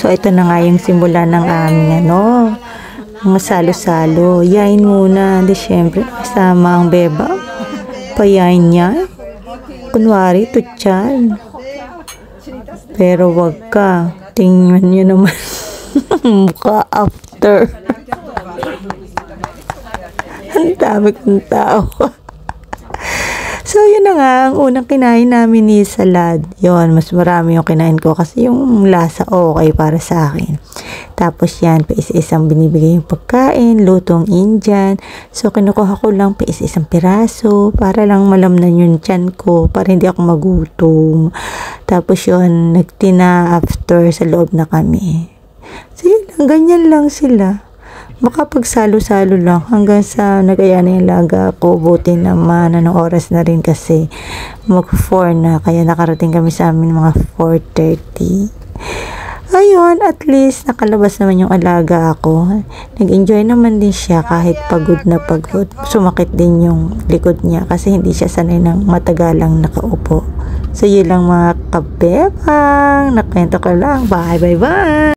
So, ito na nga yung simula ng aming mga salo-salo. Yain muna. Di syempre, kasama ang beba. Payain niya. Kunwari, tutyan. Pero wag ka. Tingnan nyo naman. Mukha after. Ang dami kong tao. So, yun na nga, ang unang kinain namin ni salad. Yun, mas marami yung kinain ko kasi yung lasa okay para sa akin. Tapos yan, paisa-isang binibigay yung pagkain, lutong Indian. So, kinukuha ko lang paisa-isang piraso para lang malamnan yung tiyan ko, para hindi ako magutom. Tapos yun, nagtina after sa loob na kami. So, yun lang, ganyan lang sila. Makapagsalo-salo lang hanggang sa nagaya na yung laga ko. Buti naman, anong oras na rin kasi mag-4 na, kaya nakarating kami sa amin mga 4:30. Ayun, at least nakalabas naman yung alaga ako. Nag-enjoy naman din siya kahit pagod na pagod. Sumakit din yung likod niya kasi hindi siya sanay ng matagalang nakaupo. So yun lang mga kabebang, nakwento ko lang. Bye bye bye.